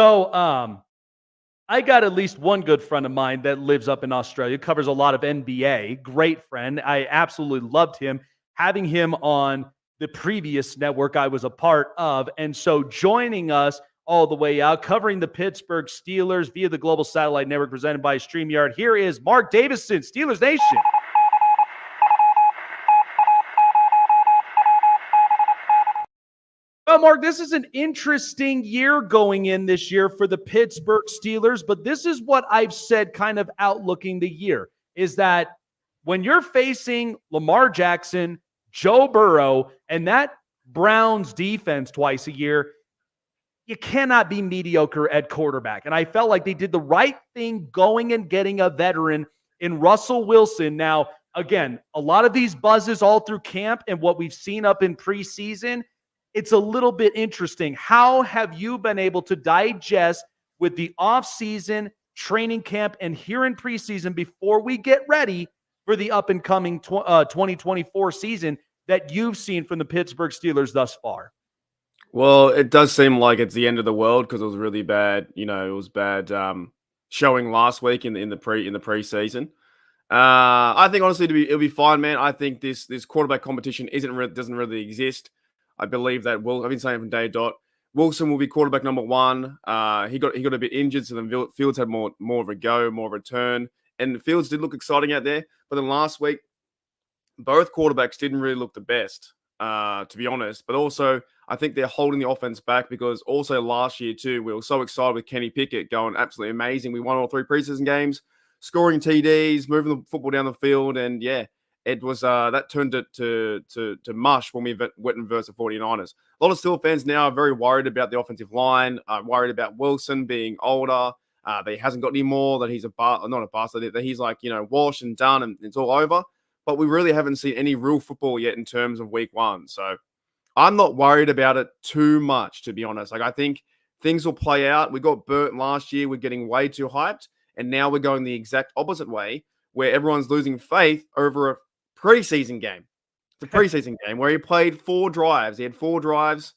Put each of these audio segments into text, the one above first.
So, I got at least one good friend of mine that lives up in Australia, covers a lot of NBA. Great friend. I absolutely loved him. Having him on the previous network I was a part of. And so joining us all the way out, covering the Pittsburgh Steelers via the Global Satellite Network presented by StreamYard, here is Mark Davison, Steelers Nation. Well, Mark, this is an interesting year going in this year for the Pittsburgh Steelers, but this is what I've said kind of outlooking the year, is that when you're facing Lamar Jackson, Joe Burrow, and that Browns defense twice a year, you cannot be mediocre at quarterback. And I felt like they did the right thing going and getting a veteran in Russell Wilson. Now, again, a lot of these buzzes all through camp and what we've seen up in preseason, it's a little bit interesting. How have you been able to digest with the offseason, training camp, and here in preseason before we get ready for the up-and-coming 2024 season that you've seen from the Pittsburgh Steelers thus far? Well, it does seem like it's the end of the world because it was really bad. It was bad showing last week in the preseason. I think honestly it'll be fine, man. I think this quarterback competition doesn't really exist. I believe that I've been saying from day dot, Wilson will be quarterback number one. He got a bit injured, so then Fields had more of a go, more of a turn, and Fields did look exciting out there. But then last week, both quarterbacks didn't really look the best, to be honest. But also, I think they're holding the offense back because also last year too, we were so excited with Kenny Pickett going absolutely amazing. We won all 3 preseason games, scoring TDs, moving the football down the field, and yeah. It was that turned it to mush when we went and versus the 49ers. A lot of Steelers fans now are very worried about the offensive line, worried about Wilson being older, that he hasn't got any more, that he's not a bastard, that he's like, washed and done and it's all over. But we really haven't seen any real football yet in terms of week 1. So I'm not worried about it too much, to be honest. Like, I think things will play out. We got burnt last year. We're getting way too hyped. And now we're going the exact opposite way where everyone's losing faith over a preseason game. The preseason game where he played 4 drives. He had 4 drives.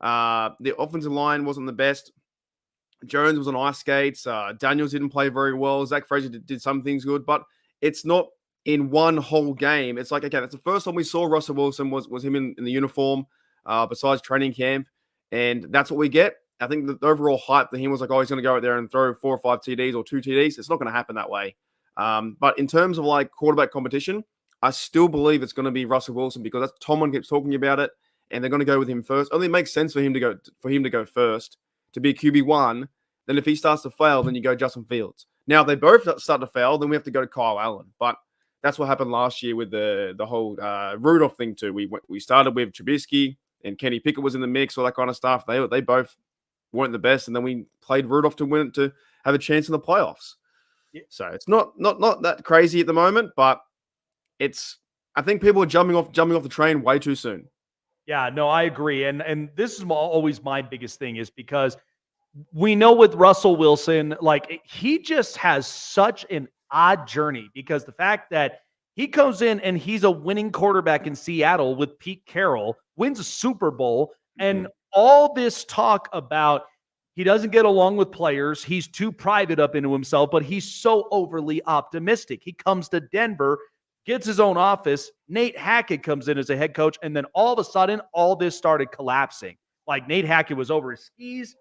The offensive line wasn't the best. Jones was on ice skates. Daniels didn't play very well. Zach Frazier did some things good, but it's not in one whole game. It's like, okay, that's the first time we saw Russell Wilson was him in the uniform, besides training camp, and that's what we get. I think the overall hype that he was like, oh, he's going to go out there and throw 4 or 5 TDs or 2 TDs. It's not going to happen that way. But in terms of like quarterback competition, I still believe it's going to be Russell Wilson because that's Tomlin keeps talking about it, and they're going to go with him first. Only makes sense for him to go first to be QB1. Then if he starts to fail, then you go Justin Fields. Now if they both start to fail, then we have to go to Kyle Allen. But that's what happened last year with the whole Rudolph thing too. We started with Trubisky and Kenny Pickett was in the mix, all that kind of stuff. They both weren't the best, and then we played Rudolph to win to have a chance in the playoffs. Yeah. So it's not that crazy at the moment, but I think people are jumping off the train way too soon. Yeah, no, I agree. And this is always my biggest thing is because we know with Russell Wilson, like he just has such an odd journey because the fact that he comes in and he's a winning quarterback in Seattle with Pete Carroll, wins a Super Bowl, and all this talk about he doesn't get along with players. He's too private up into himself, but he's so overly optimistic. He comes to Denver, gets his own office. Nate Hackett comes in as a head coach, and then all of a sudden, all this started collapsing. Like Nate Hackett was over his skis.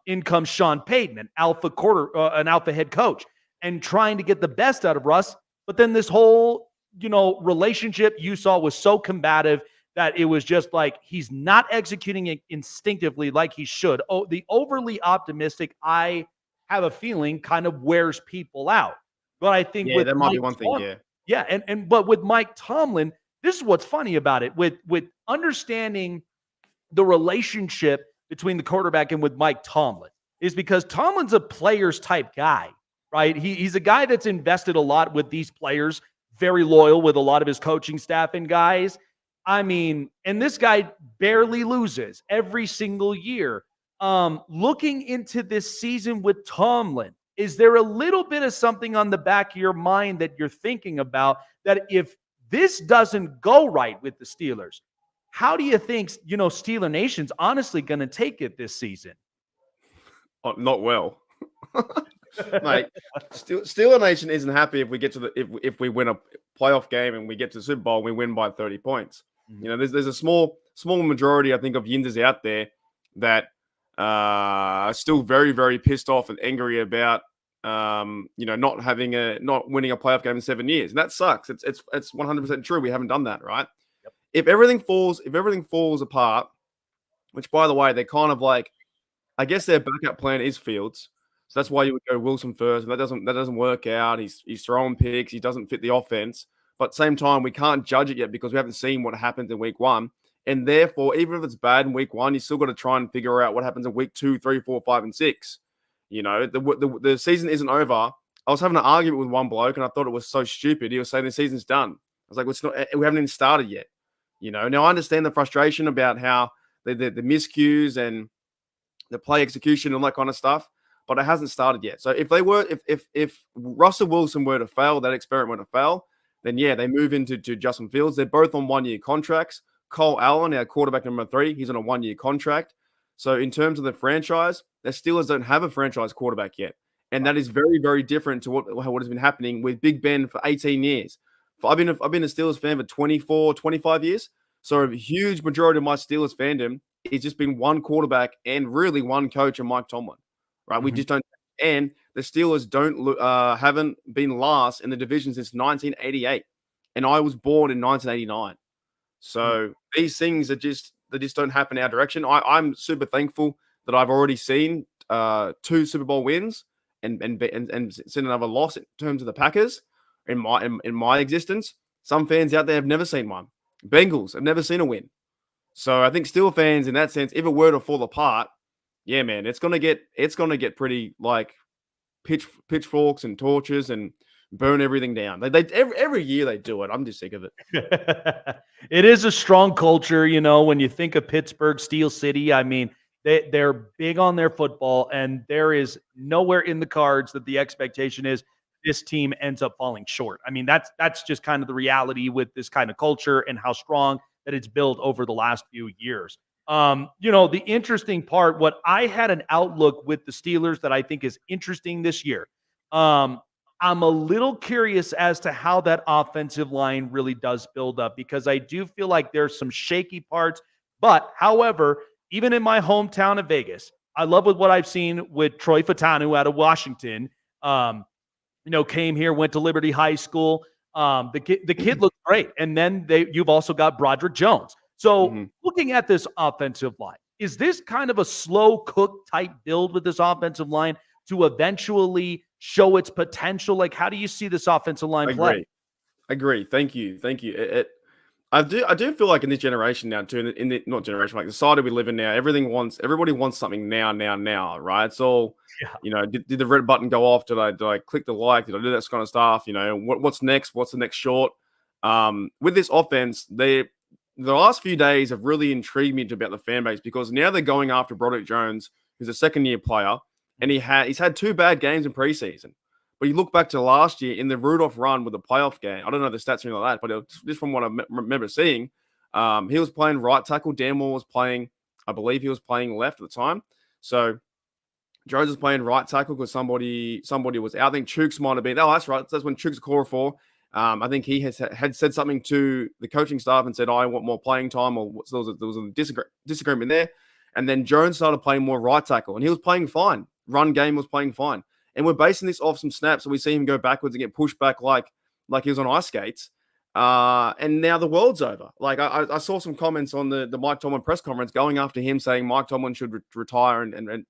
In comes Sean Payton, an alpha head coach, and trying to get the best out of Russ. But then this whole, relationship you saw was so combative that it was just like he's not executing it instinctively like he should. Oh, the overly optimistic, I have a feeling, kind of wears people out. But I think that might be one thing. Yeah, but with Mike Tomlin, this is what's funny about it. With understanding the relationship between the quarterback and with Mike Tomlin is because Tomlin's a players type guy, right? He's a guy that's invested a lot with these players, very loyal with a lot of his coaching staff and guys. I mean, and this guy barely loses every single year. Looking into this season with Tomlin, is there a little bit of something on the back of your mind that you're thinking about that if this doesn't go right with the Steelers, how do you think, Steeler Nation's honestly going to take it this season? Not well. Mate, Steeler Nation isn't happy if we get to the if we win a playoff game and we get to the Super Bowl and we win by 30 points. You know, there's a small majority, I think, of Yinders out there that are still very, very pissed off and angry about not winning a playoff game in 7 years. And that sucks. It's 100% true. We haven't done that, right? Yep. If everything falls apart, which by the way, they're kind of like, I guess their backup plan is Fields. So that's why you would go Wilson first. And that doesn't work out. He's throwing picks. He doesn't fit the offense. But at the same time, we can't judge it yet because we haven't seen what happened in week 1. And therefore, even if it's bad in week 1, you still got to try and figure out what happens in week 2, 3, 4, 5, and 6. You know, the season isn't over. I was having an argument with one bloke, and I thought it was so stupid. He was saying the season's done. I was like, well, we haven't even started yet. You know, now I understand the frustration about how the miscues and the play execution and all that kind of stuff, but it hasn't started yet. So if Russell Wilson were to fail, that experiment were to fail, then yeah, they move into Justin Fields. They're both on 1-year contracts. Cole Allen, our quarterback number 3, he's on a 1-year contract. So in terms of the franchise, the Steelers don't have a franchise quarterback yet. And that is very, very different to what has been happening with Big Ben for 18 years. I've been a Steelers fan for 24, 25 years. So a huge majority of my Steelers fandom is just been one quarterback and really one coach and Mike Tomlin, right? Mm-hmm. We just don't. And the Steelers haven't been last in the division since 1988. And I was born in 1989. So these things they just don't happen our direction. I'm super thankful that I've already seen 2 Super Bowl wins and seen another loss in terms of the Packers in my existence. Some fans out there have never seen one. Bengals have never seen a win. So I think Steel fans, in that sense, if it were to fall apart, yeah, man, it's gonna get pretty like pitchforks and torches and burn everything down. They every year they do it. I'm just sick of it. It is a strong culture, you know, when you think of Pittsburgh, Steel City. I mean, they're big on their football, and there is nowhere in the cards that the expectation is this team ends up falling short. I mean, that's just kind of the reality with this kind of culture and how strong that it's built over the last few years. The interesting part, what I had an outlook with the Steelers that I think is interesting this year. I'm a little curious as to how that offensive line really does build up, because I do feel like there's some shaky parts. But however, even in my hometown of Vegas, I love what I've seen with Troy Fautanu out of Washington. Came here, went to Liberty High School. The kid looked great. And then you've also got Broderick Jones. So looking at this offensive line, is this kind of a slow cook type build with this offensive line to eventually show its potential? Like, how do you see this offensive line play? Agree. Thank you. I do feel like in this generation now too, not generation, like the society we live in now, everybody wants something now, right? It's all, did the red button go off? Did I click the like? Did I do that kind of stuff? What's next? What's the next short? With this offense, the last few days have really intrigued me about the fan base, because now they're going after Broderick Jones, who's a second-year player, and he's had 2 bad games in preseason. But you look back to last year in the Rudolph run with the playoff game. I don't know the stats or anything like that, but just from what I remember seeing, he was playing right tackle. Dan Moore was playing, I believe he was playing left at the time. So Jones was playing right tackle because somebody was out. I think Chooks might have been. Oh, that's right. That's when Chooks called for. I think he had said something to the coaching staff and said, I want more playing time, or so there was a disagreement there. And then Jones started playing more right tackle, and he was playing fine. Run game was playing fine. And we're basing this off some snaps, so we see him go backwards and get pushed back like he was on ice skates. And now the world's over. Like I saw some comments on the Mike Tomlin press conference going after him, saying Mike Tomlin should retire and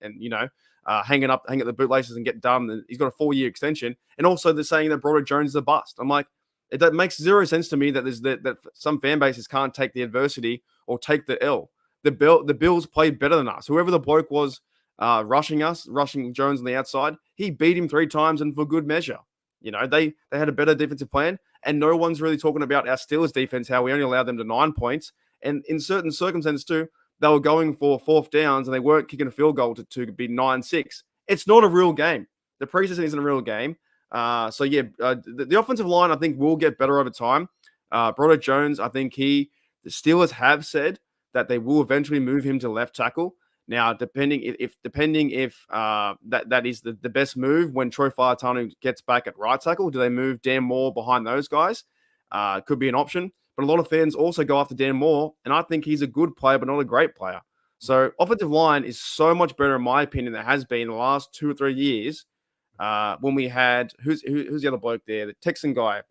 hang up the bootlaces and get done. He's got a 4-year extension. And also they're saying that Broderick Jones is a bust. I'm like, that makes zero sense to me that that some fan bases can't take the adversity or take the L. The Bills played better than us. Whoever the bloke was rushing Jones on the outside, he beat him 3 times and for good measure. They had a better defensive plan, and no one's really talking about our Steelers defense, how we only allowed them to 9 points. And in certain circumstances too, they were going for 4th downs and they weren't kicking a field goal to be 9-6. It's not a real game. The preseason isn't a real game. The offensive line, I think, will get better over time. Broderick Jones, I think the Steelers have said that they will eventually move him to left tackle. Now, depending if that is the best move when Troy Falatanu gets back at right tackle, do they move Dan Moore behind those guys? Could be an option. But a lot of fans also go after Dan Moore, and I think he's a good player, but not a great player. So offensive line is so much better, in my opinion, than it has been in the last 2 or 3 years. When we had who's the other bloke there, the Texan guy,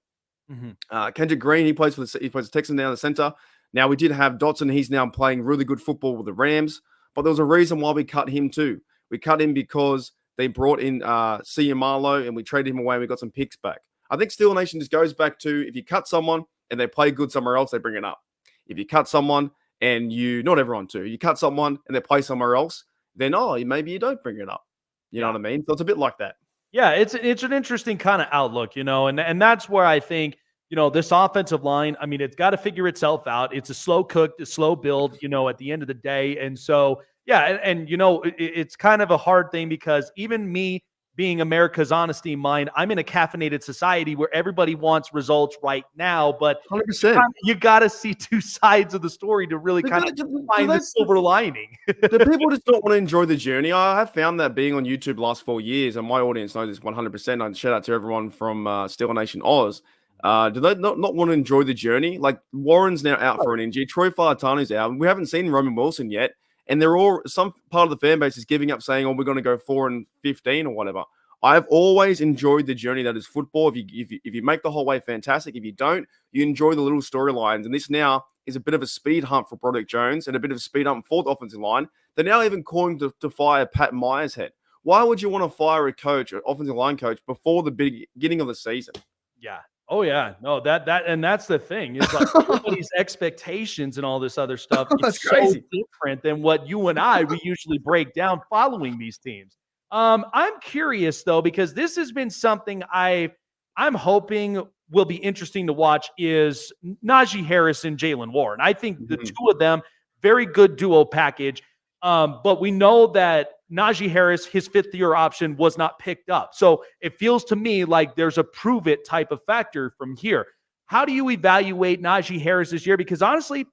Kendrick Green. He plays the Texans down the center. Now we did have Dotson. He's now playing really good football with the Rams, but there was a reason why we cut him too. We cut him because they brought in Cia Marlowe and we traded him away and we got some picks back. I think Steel Nation just goes back to, if you cut someone and they play good somewhere else, they bring it up. If you cut someone and not everyone too, you cut someone and they play somewhere else, then maybe you don't bring it up. You know what I mean? So it's a bit like that. Yeah, it's an interesting kind of outlook, and that's where I think, this offensive line, I mean, it's got to figure itself out. It's a slow cook, a slow build, at the end of the day. And so, yeah, and it's kind of a hard thing because even me being America's honesty mind, I'm in a caffeinated society where everybody wants results right now, but 100%. You got to see two sides of the story to really kind of find the silver lining. Do people just don't want to enjoy the journey? I have found that being on YouTube the last 4 years, and my audience knows this 100%. And shout out to everyone from Steel Nation Oz. Do they not want to enjoy the journey? Like Warren's now out for an injury. Troy Falatani's out. We haven't seen Roman Wilson yet. And some part of the fan base is giving up saying, we're going to go 4-15 or whatever. I've always enjoyed the journey that is football. If you make the whole way, fantastic. If you don't, you enjoy the little storylines. And this now is a bit of a speed hunt for Broderick Jones and a bit of a speed hunt for the offensive line. They're now even calling to fire Pat Myers' head. Why would you want to fire a coach, an offensive line coach, before the beginning of the season? Yeah. Oh yeah, no, and that's the thing. It's like everybody's expectations and all this other stuff is so different than what you and we usually break down following these teams. I'm curious though, because this has been something I'm hoping will be interesting to watch is Najee Harris and Jaylen Warren. I think the two of them, very good duo package. But we know that Najee Harris, his 5th-year option was not picked up. So it feels to me like there's a prove it type of factor from here. How do you evaluate Najee Harris this year? Because honestly,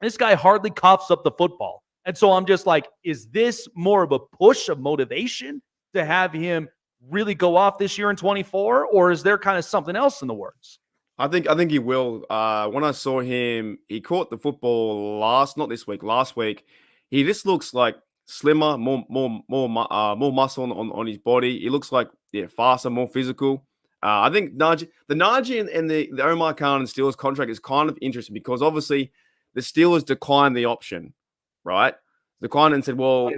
this guy hardly coughs up the football. And so I'm just like, is this more of a push of motivation to have him really go off this year in 24? Or is there kind of something else in the works? I think he will. When I saw him, he caught the football last week. He just looks like slimmer, more muscle on his body. He looks like faster, more physical. I think Najee and the Omar Khan and Steelers contract is kind of interesting because obviously the Steelers declined the option, right? Declined and said, well,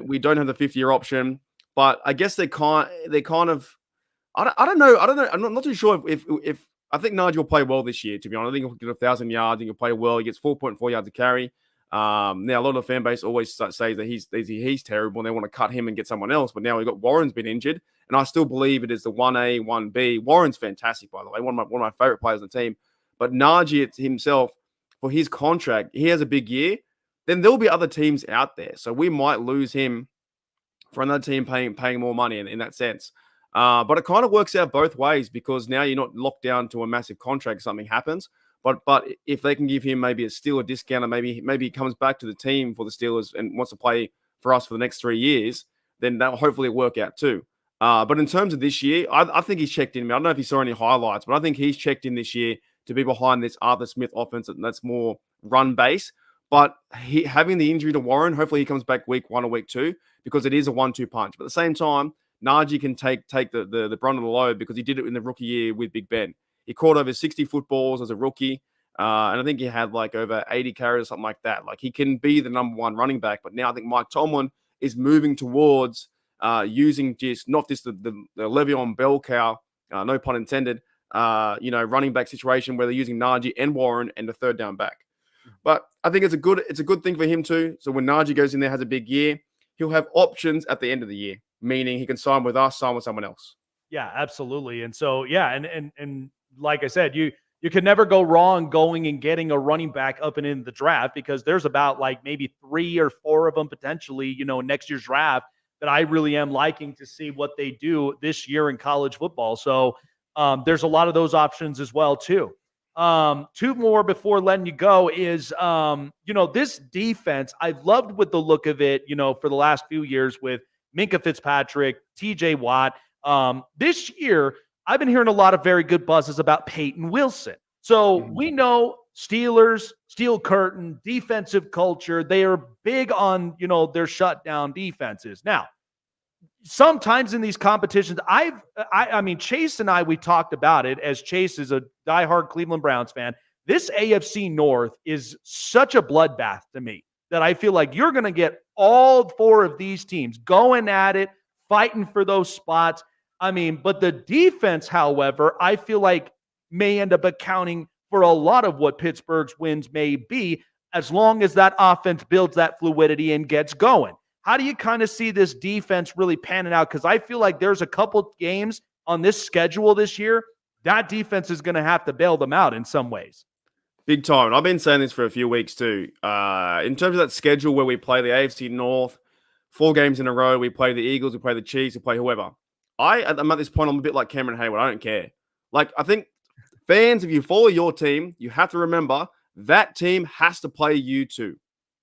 we don't have the 5th-year option, but I guess they kind of. I don't know. I'm not too sure if I think Najee will play well this year. To be honest, I think he'll get 1,000 yards. I think he'll play well. He gets 4.4 yards to carry. Now a lot of the fan base always says that he's terrible and they want to cut him and get someone else. But now we've got Warren's been injured, and I still believe it is the 1A, 1B. Warren's fantastic, by the way, one of my favorite players on the team. But Najee himself, for his contract, he has a big year. Then there'll be other teams out there, so we might lose him for another team paying more money in that sense. But it kind of works out both ways because now you're not locked down to a massive contract if something happens. But if they can give him maybe a Steeler discount, or maybe he comes back to the team for the Steelers and wants to play for us for the next 3 years, then that'll hopefully work out too. But in terms of this year, I think he's checked in. I don't know if you saw any highlights, but I think he's checked in this year to be behind this Arthur Smith offense that's more run base. But having the injury to Warren, hopefully he comes back week 1 or week 2 because it is a 1-2 punch. But at the same time, Najee can take the brunt of the load because he did it in the rookie year with Big Ben. He caught over 60 footballs as a rookie, and I think he had like over 80 carries or something like that. Like he can be the number 1 running back, but now I think Mike Tomlin is moving towards using not just the Le'Veon Bell cow, no pun intended, running back situation where they're using Najee and Warren and the third down back. But I think it's a good thing for him too. So when Najee goes in there, has a big year, he'll have options at the end of the year, meaning he can sign with us, sign with someone else. Yeah, absolutely. And so, yeah, and like I said, you can never go wrong going and getting a running back up and in the draft because there's about like maybe 3 or 4 of them potentially, next year's draft that I really am liking to see what they do this year in college football. So there's a lot of those options as well too. Two more before letting you go is, this defense, I've loved with the look of it, for the last few years with Minka Fitzpatrick, TJ Watt. This year, I've been hearing a lot of very good buzzes about Peyton Wilson. So we know Steelers, Steel Curtain, defensive culture. They are big on, their shutdown defenses. Now, sometimes in these competitions, I mean, Chase and we talked about it, as Chase is a diehard Cleveland Browns fan. This AFC North is such a bloodbath to me that I feel like you're going to get all four of these teams going at it, fighting for those spots. I mean, but the defense, however, I feel like may end up accounting for a lot of what Pittsburgh's wins may be, as long as that offense builds that fluidity and gets going. How do you kind of see this defense really panning out? Because I feel like there's a couple games on this schedule this year that defense is going to have to bail them out in some ways. Big time. And I've been saying this for a few weeks too. In terms of that schedule where we play the AFC North, 4 games in a row, we play the Eagles, we play the Chiefs, we play whoever. I'm at this point, I'm a bit like Cameron Hayward. I don't care. Like, I think fans, if you follow your team, you have to remember that team has to play you too.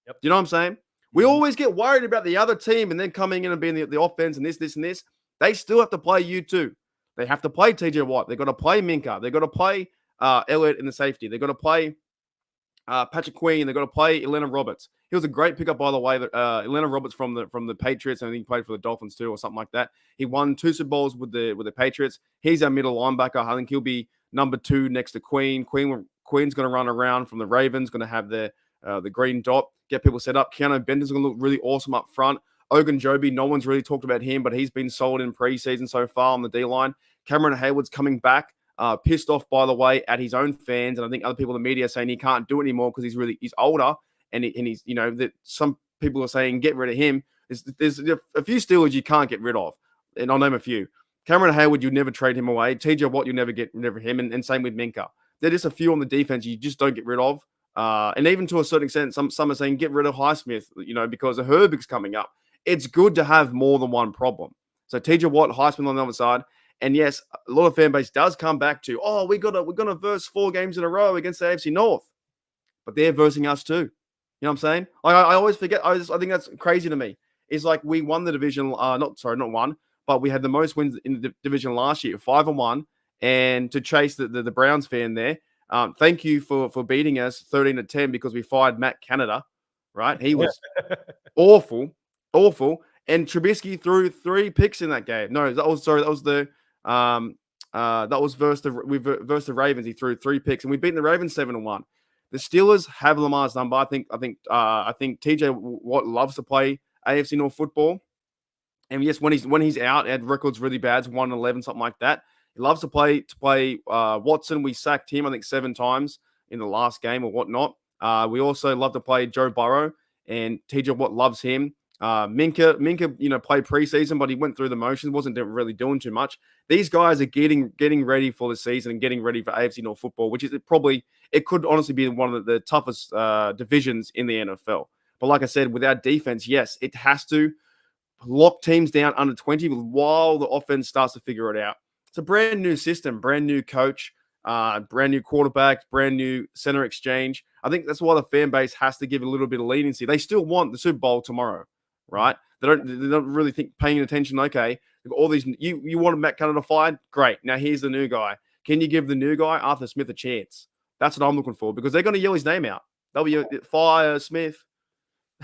Yep. Do you know what I'm saying? We always get worried about the other team and then coming in and being the offense and this, and this. They still have to play you too. They have to play TJ Watt. They've got to play Minka. They've got to play Elliott in the safety. They've got to play Patrick Queen. They've got to play Elena Roberts. He was a great pickup, by the way. Elena Roberts from the Patriots, and I think he played for the Dolphins too, or something like that. He won 2 Super Bowls with the Patriots. He's our middle linebacker. I think he'll be number 2 next to Queen. Queen's going to run around from the Ravens, going to have the green dot, get people set up. Keanu Benton's going to look really awesome up front. Ogunjobi, no one's really talked about him, but he's been sold in preseason so far on the D-line. Cameron Hayward's coming back, pissed off, by the way, at his own fans, and I think other people in the media are saying he can't do it anymore because he's older, and he's, that some people are saying get rid of him. There's a few Steelers you can't get rid of, and I'll name a few. Cameron Hayward, you never trade him away. TJ Watt, you never get rid of him, and same with Minka. There's just a few on the defense you just don't get rid of. And even to a certain extent, some are saying get rid of Highsmith, because the Herbig's coming up. It's good to have more than one problem. So TJ Watt, Highsmith on the other side. And yes, a lot of fan base does come back to, we're gonna verse 4 games in a row against the AFC North. But they're versing us too. You know what I'm saying? Like, I always forget, I think that's crazy to me. It's like we won the division, not one, but we had the most wins in the division last year, 5-1. And to chase the Browns fan there, thank you for beating us 13-10 because we fired Matt Canada, right? He was awful. And Trubisky threw 3 picks in that game. No, that was the versus the Ravens. He threw 3 picks, and we beat the Ravens 7-1. The Steelers have Lamar's number. I think TJ Watt loves to play AFC North football, and yes, when he's out, had records really bad, 1-11, something like that. He loves to play Watson. We sacked him, I think, 7 times in the last game or whatnot. We also love to play Joe Burrow, and TJ Watt loves him. Minka, played preseason, but he went through the motions, wasn't really doing too much. These guys are getting ready for the season and getting ready for AFC North football, which is it could honestly be one of the toughest divisions in the NFL. But like I said, with our defense, yes, it has to lock teams down under 20 while the offense starts to figure it out. It's a brand new system, brand new coach, brand new quarterback, brand new center exchange. I think that's why the fan base has to give a little bit of leniency. They still want the Super Bowl tomorrow, right? They don't really think paying attention. Okay, all these you wanted Matt Canada fired, great. Now here's the new guy. Can you give the new guy Arthur Smith a chance? That's what I'm looking for because they're going to yell his name out. They'll be fire Smith.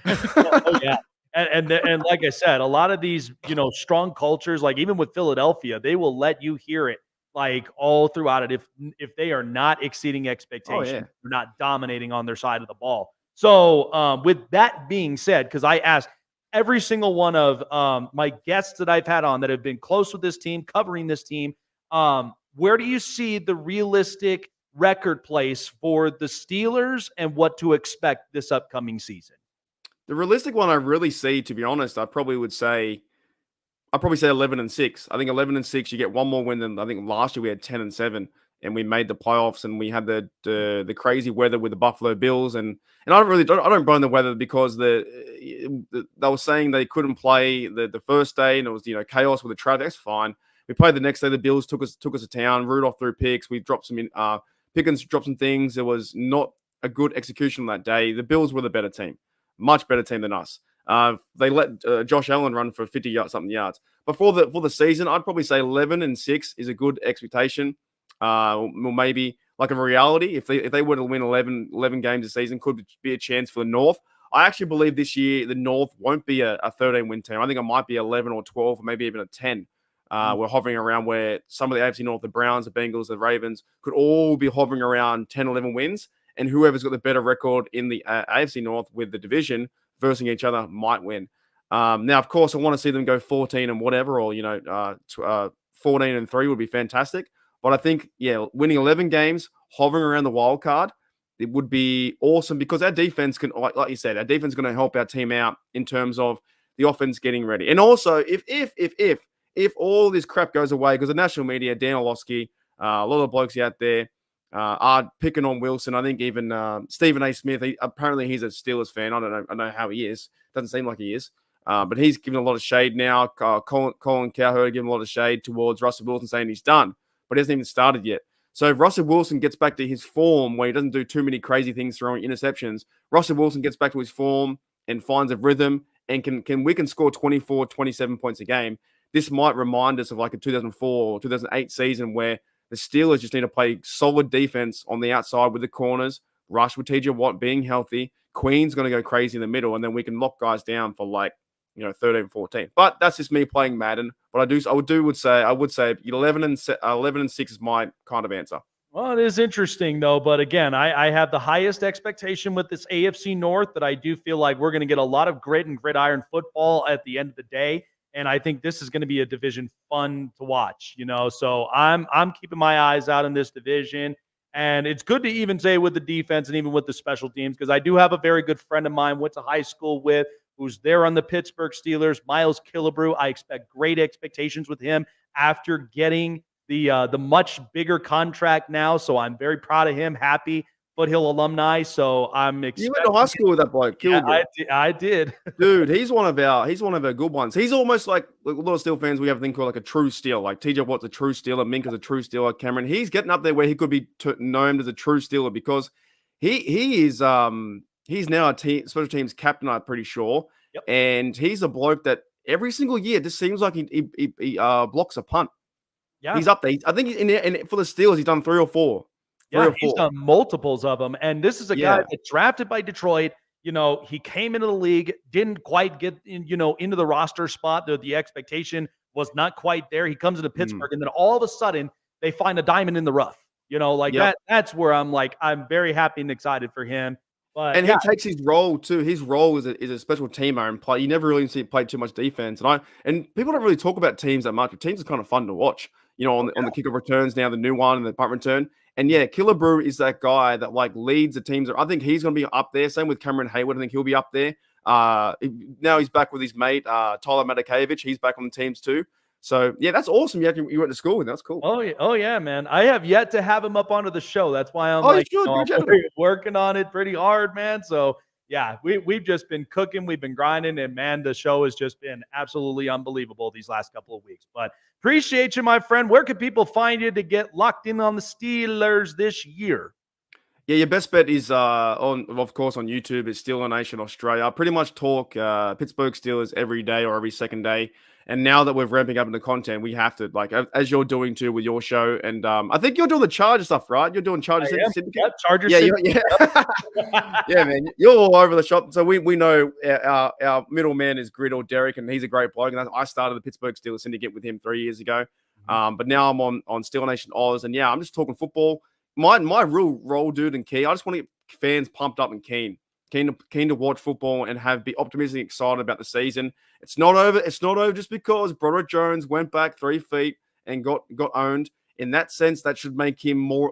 Oh yeah. And like I said, a lot of these, strong cultures, like even with Philadelphia, they will let you hear it like all throughout it. If they are not exceeding expectations, they're not dominating on their side of the ball. So with that being said, because I asked every single one of my guests that I've had on that have been close with this team, covering this team, where do you see the realistic record place for the Steelers and what to expect this upcoming season? The realistic one I really see, to be honest, I'd probably say 11-6. I think 11-6, you get one more win than I think last year we had 10-7, and we made the playoffs, and we had the crazy weather with the Buffalo Bills, and I don't blame the weather because they were saying they couldn't play the first day, and it was chaos with the traffic. That's fine. We played the next day. The Bills took us to town. Rudolph threw picks. We dropped some Pickens dropped some things. There was not a good execution on that day. The Bills were the better team, much better team than us. They let Josh Allen run for 50 something yards. But for the season, I'd probably say 11-6 is a good expectation. Maybe like a reality. If they were to win 11 games this season, could be a chance for the North. I actually believe this year the North won't be a 13-win team. I think it might be 11 or 12 or maybe even a 10. We're hovering around where some of the AFC North, the Browns, the Bengals, the Ravens, could all be hovering around 10, 11 wins. And whoever's got the better record in the AFC North with the division versus each other might win. Now, of course, I want to see them go 14 and whatever, or 14-3 would be fantastic. But I think, winning 11 games, hovering around the wild card, it would be awesome because our defense can, like you said, our defense is going to help our team out in terms of the offense getting ready. And also, if all this crap goes away, because the national media, Dan Orlovsky, a lot of blokes out there are picking on Wilson. I think even Stephen A. Smith, apparently he's a Steelers fan. I don't know how he is. Doesn't seem like he is. But he's giving a lot of shade now. Colin Cowherd giving a lot of shade towards Russell Wilson, saying he's done, but he hasn't even started yet. So if Russell Wilson gets back to his form where he doesn't do too many crazy things throwing interceptions, Russell Wilson gets back to his form and finds a rhythm and we can score 24, 27 points a game. This might remind us of like a 2004 or 2008 season where the Steelers just need to play solid defense on the outside with the corners, rush with TJ Watt being healthy. Queen's going to go crazy in the middle, and then we can lock guys down for 13, 14. But that's just me playing Madden. But I would say 11-6 is my kind of answer. Well, it is interesting, though. But again, I have the highest expectation with this AFC North that I do feel like we're going to get a lot of grit and gridiron football at the end of the day. And I think this is going to be a division fun to watch, So I'm keeping my eyes out in this division. And it's good to even say with the defense and even with the special teams, because I do have a very good friend of mine, went to high school with, who's there on the Pittsburgh Steelers, Miles Killebrew. I expect great expectations with him after getting the much bigger contract now. So I'm very proud of him, happy Foothill alumni. So I'm expecting. You went to high school with that bloke, Killebrew. Yeah, I did. Dude, he's one of our good ones. He's almost like a lot of Steel fans. We have a thing called like a true Steel. Like TJ Watt's a true Steeler, Minka's a true Steeler, Cameron. He's getting up there where he could be known as a true Steeler because he is he's now a special teams captain, I'm pretty sure. Yep. And he's a bloke that every single year just seems like he blocks a punt. Yeah, he's up there. I think for the Steelers, he's done 3 or 4. Yeah, he's done multiples of them. And this is a guy that's drafted by Detroit. He came into the league, didn't quite get into the roster spot. The expectation was not quite there. He comes into Pittsburgh, and then all of a sudden they find a diamond in the rough. That's where I'm very happy and excited for him. But he takes his role too. His role is a special teamer and play. You never really see him play too much defense. And people don't really talk about teams that much, but teams are kind of fun to watch. On the kickoff returns now, the new one and the punt return. And Killebrew is that guy that leads the teams. I think he's going to be up there. Same with Cameron Hayward. I think he'll be up there. Now he's back with his mate, Tyler Matakevich. He's back on the teams too. So, that's awesome. You went to school with him. That's cool. Oh, yeah, man. I have yet to have him up onto the show. That's why I'm working on it pretty hard, man. So, we've just been cooking. We've been grinding. And, man, the show has just been absolutely unbelievable these last couple of weeks. But appreciate you, my friend. Where can people find you to get locked in on the Steelers this year? Yeah, your best bet is of course, on YouTube. It's Steeler Nation Australia. I pretty much talk Pittsburgh Steelers every day or every second day. And now that we're ramping up in the content, we have to, as you're doing too with your show. And I think you're doing the Charger stuff, right? You're doing Charger Syndicate? Yep, Charger Syndicate. Yeah, man. You're all over the shop. So we know our middleman is Grid or Derek, and he's a great bloke. And I started the Pittsburgh Steelers Syndicate with him 3 years ago. But now I'm on Steeler Nation Oz. And, I'm just talking football. My real role, dude, and key, I just want to get fans pumped up and keen to watch football and be optimistic and excited about the season. It's not over. It's not over just because Broderick Jones went back 3 feet and got owned. In that sense, that should make him more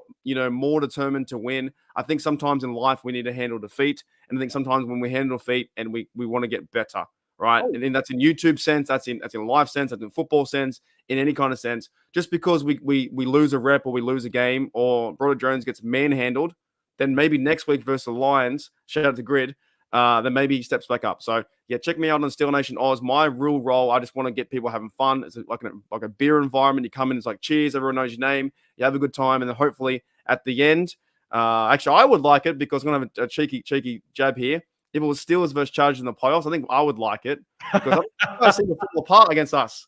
determined to win. I think sometimes in life we need to handle defeat. And I think sometimes when we handle defeat and we want to get better, right? Oh. And that's in YouTube sense, that's in life sense, that's in football sense, in any kind of sense. Just because we lose a rep or we lose a game or Broderick Jones gets manhandled, then maybe next week versus the Lions, shout out to Grid, then maybe he steps back up. So, check me out on Steel Nation Oz. My real role, I just want to get people having fun. It's like a beer environment. You come in, it's like cheers, everyone knows your name. You have a good time, and then hopefully at the end. Actually, I would like it because I'm going to have a cheeky jab here. If it was Steelers versus Chargers in the playoffs, I think I would like it because I've seen the football apart against us.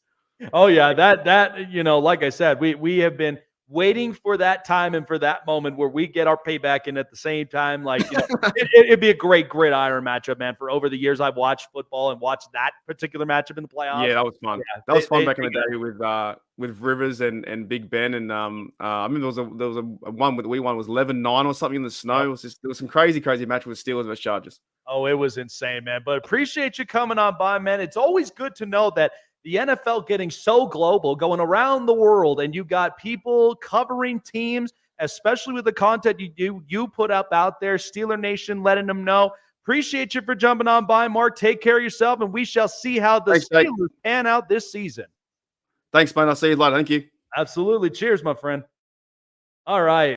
Oh yeah, that like I said, we have been waiting for that time and for that moment where we get our payback in at the same time. Like, it'd be a great gridiron matchup, man. For over the years I've watched football and watched that particular matchup in the playoffs. Yeah, that was fun. Yeah, That was fun back in the day with Rivers and Big Ben and I mean there was a one we won was 11-9 or something in the snow. It was there was some crazy match with Steelers versus Chargers. Oh, it was insane, man. But appreciate you coming on by, man. It's always good to know that the NFL getting so global, going around the world, and you got people covering teams, especially with the content you put up out there. Steeler Nation letting them know. Appreciate you for jumping on by, Mark. Take care of yourself, and we shall see how the Steelers pan out this season. Thanks, man. I'll see you later. Thank you. Absolutely. Cheers, my friend. All right.